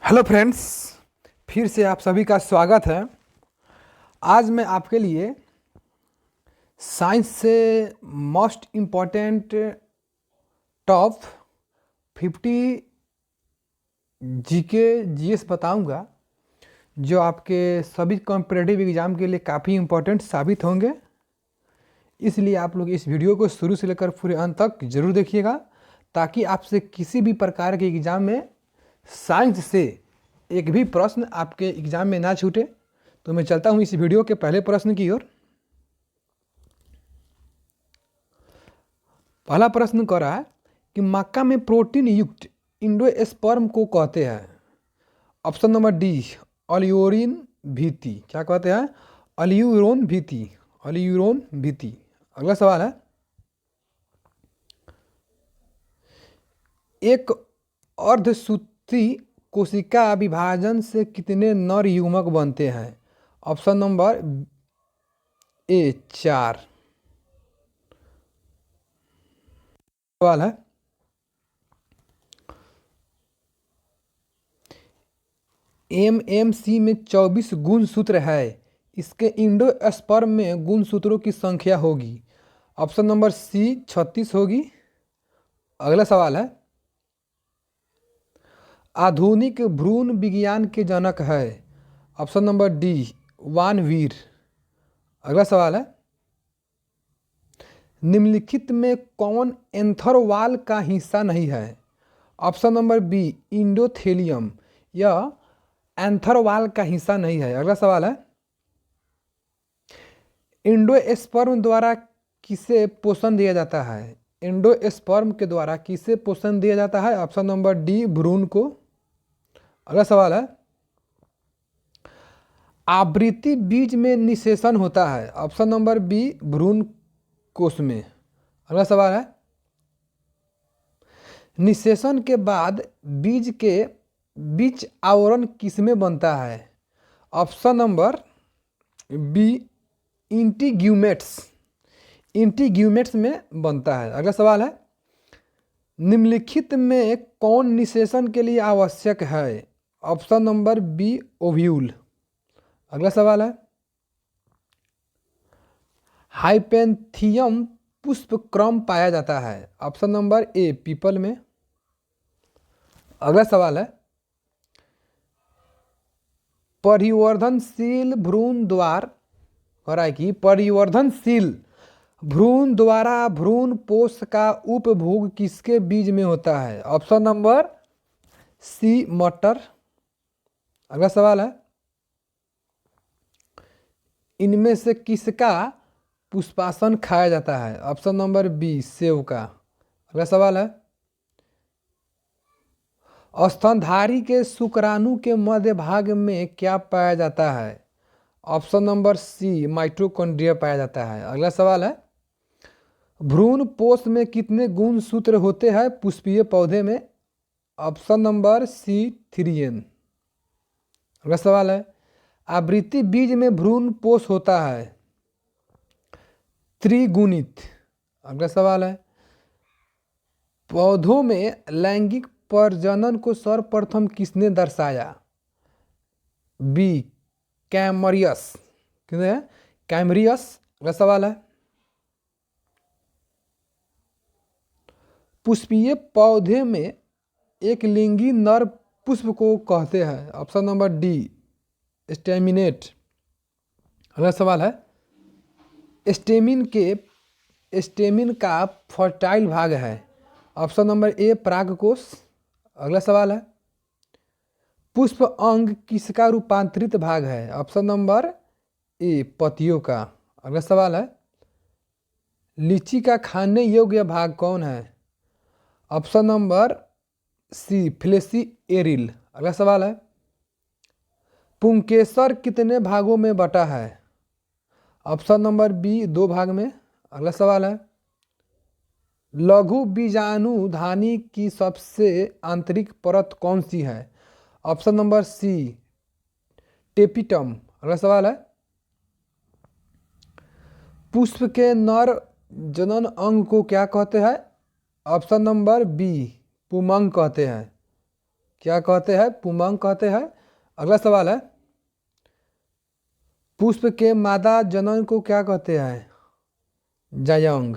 Hello friends, फिर से आप सभी का स्वागत है। आज मैं आपके लिए साइंस से most important top 50 GK GS बताऊंगा, जो आपके सभी कॉम्पिटिटिव एग्ज़ाम के लिए काफ़ी इम्पोर्टेंट साबित होंगे। इसलिए आप लोग इस वीडियो को शुरू से लेकर पूरे अंत तक ज़रूर देखिएगा, ताकि आपसे किसी भी प्रकार के एग्ज़ाम में साइंस से एक भी प्रश्न आपके एग्ज़ाम में ना छूटे। तो मैं चलता हूँ इस वीडियो के पहले प्रश्न की ओर। पहला प्रश्न कह रहा है कि मक्का में प्रोटीन युक्त इंडोस्पर्म को कहते हैं। ऑप्शन नंबर डी, अल्यूरिन भीति। क्या कहते हैं? अल्यूरोन भीति। अल्यूरोन भीति। अगला सवाल है, एक अर्धसूत्री कोशिका विभाजन से कितने नर युग्मक बनते हैं? ऑप्शन नंबर ए 4। सवाल है, एमएमसी में 24 गुणसूत्र है, इसके इंडोस्पर्म में गुणसूत्रों की संख्या होगी। ऑप्शन नंबर सी 36 होगी। अगला सवाल है, आधुनिक भ्रूण विज्ञान के जनक है। ऑप्शन नंबर डी वान वीर। अगला सवाल है, निम्नलिखित में कौन एंथरवाल का हिस्सा नहीं है? Option number B endothelium. यह एंथरवाल का हिस्सा नहीं है। अगला सवाल है, एंडोस्पर्म द्वारा किसे पोषण दिया जाता है? एंडोस्पर्म के द्वारा किसे पोषण दिया जाता है? ऑप्शन नंबर डी भ्रूण को। अगला सवाल है, आवृत्ति बीज में निषेचन होता है। ऑप्शन नंबर बी भ्रूण कोश में। अगला सवाल है, निषेचन के बाद बीज के बीच आवरण किसमें बनता है? Option number B integuments. Integuments में बनता है। अगला सवाल है, निम्नलिखित में कौन निषेचन के लिए आवश्यक है? Option number B ovule. अगला सवाल है, हाइपेंथियम पुष्प क्रम पाया जाता है। ऑप्शन नंबर ए पीपल में। अगला सवाल है, परिवर्धनशील भ्रूण द्वार हो रहा है कि परिवर्धनशील भ्रूण द्वारा भ्रूण पोष का उपभोग किसके बीज में होता है? ऑप्शन नंबर सी मटर। अगला सवाल है, इनमें से किसका पुष्पासन खाया जाता है? ऑप्शन नंबर बी सेव का। अगला सवाल है, स्तनधारी के शुक्राणु के मध्य भाग में क्या पाया जाता है? ऑप्शन नंबर सी माइटोकॉन्ड्रिया पाया जाता है। अगला सवाल है, भ्रूण पोष में कितने गुणसूत्र होते हैं पुष्पीय पौधे में? Option number C 3n। अगला सवाल है, आवृत्ति बीज में भ्रूण पोष होता है त्रिगुणित। अगला सवाल है, पौधों में लैंगिक प्रजनन को सर्वप्रथम किसने दर्शाया? बी कैमरियस। किसने? कैमरियस। अगला सवाल है, पुष्पीय पौधे में एक लिंगी नर पुष्प को कहते हैं। Option number D staminate. अगला सवाल है, स्टेमिन का फर्टाइल भाग है। ऑप्शन नंबर ए परागकोश। अगला सवाल है, पुष्प अंग किसका रूपांतरित भाग है? ऑप्शन नंबर ए पतियों का। अगला सवाल है, लीची का खाने योग्य भाग कौन है? Option number C fleshy aril. अगला सवाल है, पुंकेसर कितने भागों में बटा है? ऑप्शन नंबर बी 2 भाग में। अगला सवाल है, लघु बीजाणुधानी की सबसे आंतरिक परत कौन सी है? Option number C tapetum. अगला सवाल है, पुष्प के नर जनन अंग को क्या कहते हैं? ऑप्शन नंबर बी पुमंग कहते हैं। क्या कहते हैं? पुमंग कहते हैं। अगला सवाल है, पुष्प के मादा जनन को क्या कहते हैं? जायंग।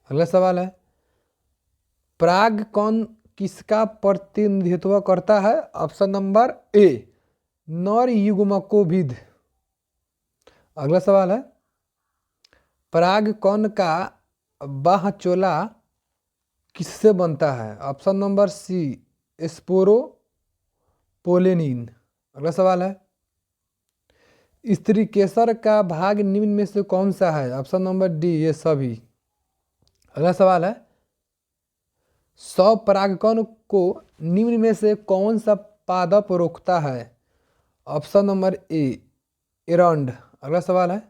अगला सवाल है, पराग कण किसका प्रतिनिधित्व करता है? ऑप्शन नंबर ए, नर युग्मकोभिद। अगला सवाल है, पराग कण का बाह्यचोला किससे बनता है? ऑप्शन नंबर सी, स्पोरो पोलेनिन। अगला सवाल है, स्त्री केसर का भाग निम्न में से कौन सा है? ऑप्शन नंबर डी, ये सभी। अगला सवाल है, सौ परागकण को निम्न में से कौन सा पादप रोकता है? ऑप्शन नंबर ए, एरंड। अगला सवाल है,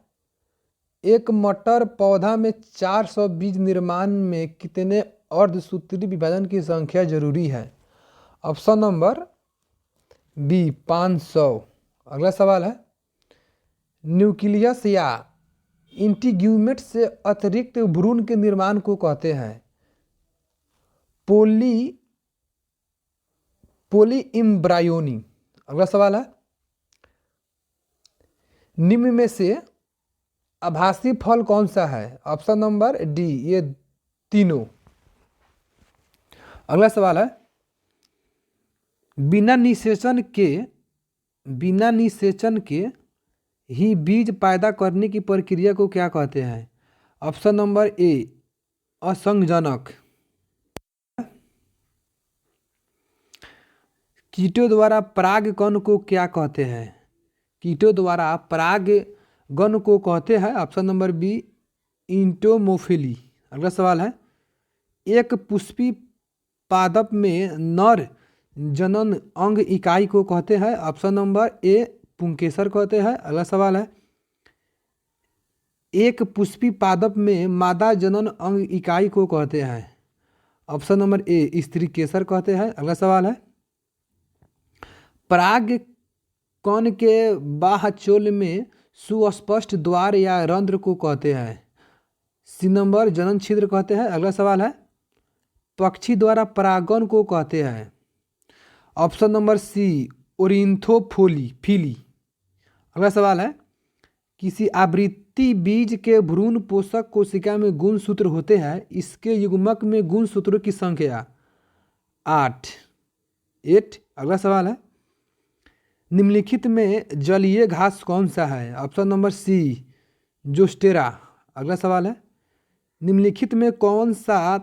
एक मटर पौधा में 400 बीज निर्माण में कितने अर्धसूत्री विभाजन की संख्या जरूरी है? Option number B, 500। अगला सवाल है, न्यूक्लियस या इंटीग्यूमेट से अतिरिक्त भ्रूण के निर्माण को कहते हैं? पोलीइम्ब्रायोनी। अगला सवाल है, निम्न में से आभासी फल कौन सा है? ऑप्शन नंबर डी, ये तीनों। अगला सवाल है, बिना निषेचन के ही बीज पैदा करने की प्रक्रिया को क्या कहते हैं? ऑप्शन नंबर ए, असंजनक। कीटों द्वारा परागकण को क्या कहते हैं? कीटों द्वारा परागकण को कहते हैं, ऑप्शन नंबर बी, इंटोमोफिली। अगला सवाल है, एक पुष्पी पादप में नर जनन अंग इकाई को कहते हैं? ऑप्शन नंबर ए, पुंकेसर कहते हैं। अगला सवाल है, एक पुष्पी पादप में मादा जनन अंग इकाई को कहते हैं? ऑप्शन नंबर ए, स्त्री केसर कहते हैं। अगला सवाल है, पराग कण के बाह्यचोल में सुस्पष्ट द्वार या रंध्र को कहते हैं? सी नंबर, जनन छिद्र कहते हैं। अगला सवाल है, पक्षी द्वारा परागण को कहते हैं? Option number C, ornithophily. अगला सवाल है, किसी आवृत्ति बीज के भ्रूण पोषक कोशिका में गुणसूत्र होते हैं, इसके युग्मक में गुणसूत्रों की संख्या 8। अगला सवाल है, निम्नलिखित में जलीय घास कौन सा है? Option number C, Zostera. अगला सवाल है, निम्नलिखित में कौन सा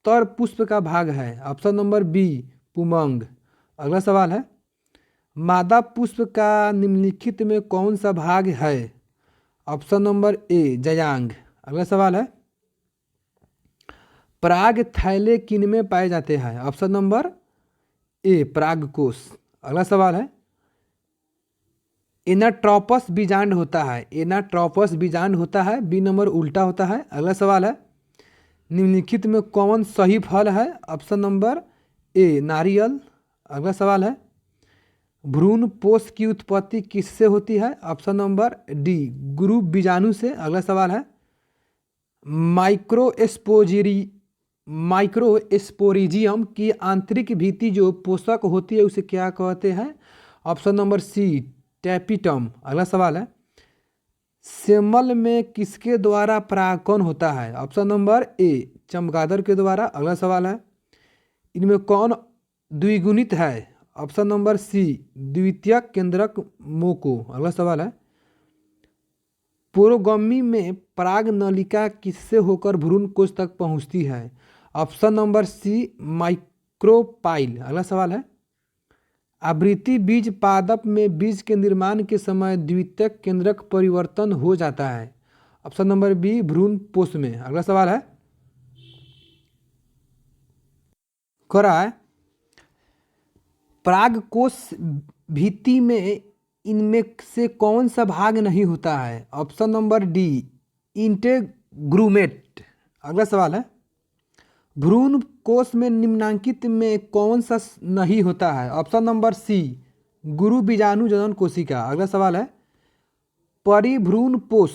तर पुष्प का भाग है? ऑप्शन नंबर बी, पुमंग। अगला सवाल है, मादा पुष्प का निम्नलिखित में कौन सा भाग है? ऑप्शन नंबर ए, जायांग। अगला सवाल है, पराग थैले किन में पाए जाते हैं? ऑप्शन नंबर ए, परागकोश। अगला सवाल है, एनाट्रोपस बीजांड होता है? एनाट्रोपस बीजांड होता है, बी नंबर उल्टा होता है। अगला सवाल है, निम्नलिखित में कौन सही फल है? ऑप्शन नंबर ए, नारियल। अगला सवाल है, भ्रूण पोष की उत्पत्ति किससे होती है? ऑप्शन नंबर डी, गुरु बीजाणु से। अगला सवाल है, माइक्रोस्पोरिजियम की आंतरिक भित्ति जो पोषक होती है उसे क्या कहते हैं? Option number C, tapetum. अगला सवाल है, सेमल में किसके द्वारा परागकण होता है? ऑप्शन नंबर ए, चमगादड़ के द्वारा। अगला सवाल है, इनमें कौन द्विगुणित है? ऑप्शन नंबर सी, द्वितीयक केंद्रक मोको। अगला सवाल है, पोरोगमी में पराग नलिका किससे होकर भ्रूण कोश तक पहुंचती है? Option number C, micropyle. अगला सवाल है, आवृत्ति बीज पादप में बीज के निर्माण के समय द्वितीयक केंद्रक परिवर्तन हो जाता है? ऑप्शन नंबर बी, भ्रूण पोष में। अगला सवाल है, परागकोश भित्ति में इनमें से कौन सा भाग नहीं होता है? Option number D, integument. अगला सवाल है, भ्रूण कोश में निम्नलिखित में कौन सा नहीं होता है? ऑप्शन नंबर सी, गुरु बीजाणु जनन कोशिका। अगला सवाल है, परिभ्रूण पोष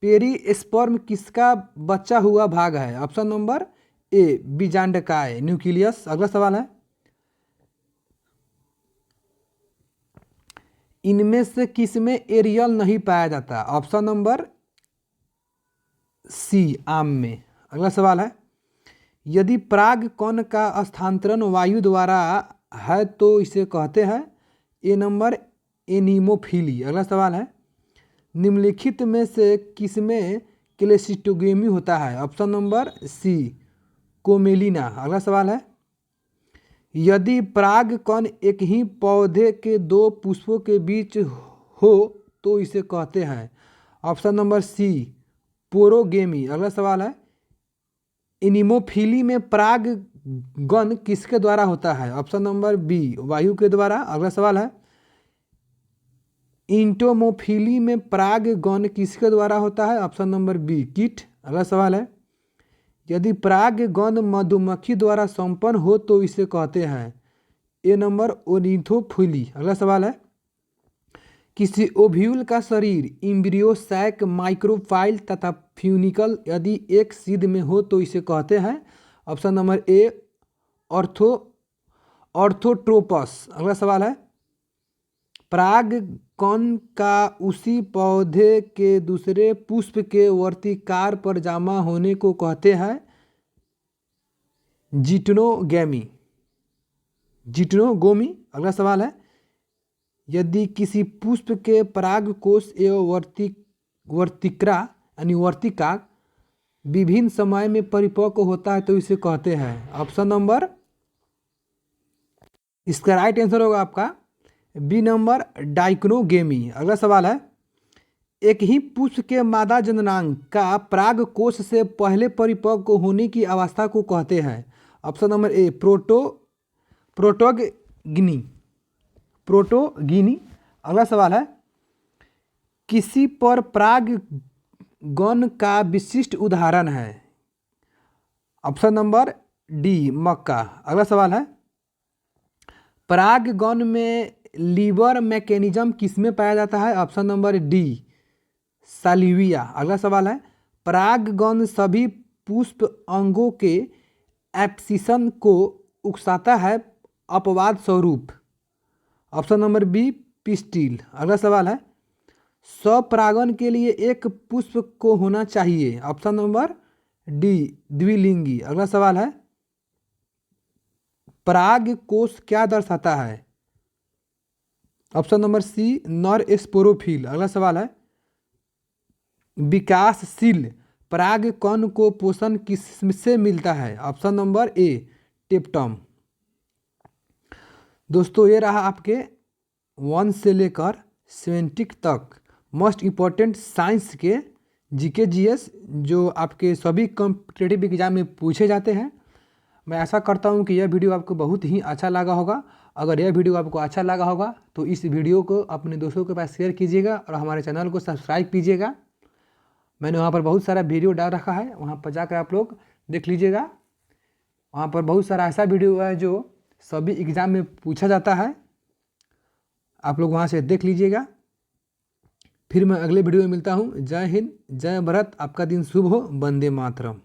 पेरिस्पर्म किसका बचा हुआ भाग है? ऑप्शन नंबर ए, बीजांडकाय, न्यूक्लियस। अगला सवाल है, इनमें से किस में एरियल नहीं पाया जाता? ऑप्शन नंबर सी, आम में। अगला सवाल है, यदि पराग कण का स्थानांतरण वायु द्वारा है तो इसे कहते हैं? ए नंबर एनीमोफिली। अगला सवाल है, निम्नलिखित में से किसमें क्लेस्ट्रोगेमी होता है? Option number C, Commelina. अगला सवाल है, यदि पराग कण एक ही पौधे के दो पुष्पों के बीच हो तो इसे कहते हैं? Option number C, porogamy. अगला सवाल है, एनीमोफिली में पराग गण किसके द्वारा होता है? ऑप्शन नंबर बी, वायु के द्वारा। अगला सवाल है, इंटोमोफिली में पराग गण किसके द्वारा होता है? ऑप्शन नंबर बी, कीट। अगला सवाल है, यदि पराग गण मधुमक्खी द्वारा संपन्न हो तो इसे कहते हैं? ए नंबर ओनिथोफिली। अगला सवाल है, किसी ओव्यूल का शरीर इम्ब्रियो, सैक, माइक्रोफाइल तथा फ्यूनिकल यदि एक सीध में हो तो इसे कहते हैं? ऑप्शन नंबर ए, ऑर्थोट्रोपस। अगला सवाल है, पराग कण का उसी पौधे के दूसरे पुष्प के वर्तिकार पर जमा होने को कहते हैं? जिटनोगेमी, जिटनोगोमी। अगला सवाल है, यदि किसी पुष्प के परागकोश एवं वर्तिका यानी वर्तिका विभिन्न समय में परिपक्व होता है तो इसे कहते हैं? ऑप्शन नंबर, इसका राइट आंसर होगा आपका बी नंबर, डाइक्नोगेमी। अगला सवाल है, एक ही पुष्प के मादा जननांग का परागकोश से पहले परिपक्व होने की अवस्था को कहते हैं? Option number A, protogyny. अगला सवाल है, किसी पर पराग गण का विशिष्ट उदाहरण है? ऑप्शन नंबर डी, मक्का। अगला सवाल है, पराग गण में लीवर मैकेनिज्म किसमें पाया जाता है? Option number D, Salvia. अगला सवाल है, पराग गण सभी पुष्प अंगों के एब्सिशन को उकसाता है अपवाद स्वरूप? Option number B, pistil. अगला सवाल है, स्वपरागण के लिए एक पुष्प को होना चाहिए? ऑप्शन नंबर डी, द्विलिंगी। अगला सवाल है, पराग कोश क्या दर्शाता है? ऑप्शन नंबर सी, नर स्पोरोफिल। अगला सवाल है, विकासशील पराग कण को पोषण किससे मिलता है? ऑप्शन नंबर ए, टेप्टम। दोस्तों ये रहा आपके 1 से लेकर 70 तक मोस्ट इम्पॉर्टेंट साइंस के जीके जीएस जो आपके सभी कॉम्पिटिटिव एग्जाम में पूछे जाते हैं। मैं आशा करता हूं कि यह वीडियो आपको बहुत ही अच्छा लगा होगा। अगर यह वीडियो आपको अच्छा लगा होगा तो इस वीडियो को अपने दोस्तों के पास शेयर कीजिएगा और हमारे चैनल को सब्सक्राइब कीजिएगा। मैंने वहाँ पर बहुत सारा वीडियो डाल रखा है, वहाँ पर जाकर आप लोग देख लीजिएगा। वहाँ पर बहुत सारा ऐसा वीडियो है जो सभी एग्ज़ाम में पूछा जाता है, आप लोग वहाँ से देख लीजिएगा। फिर मैं अगले वीडियो में मिलता हूँ। जय हिंद, जय भारत, आपका दिन शुभ हो। वंदे मातरम।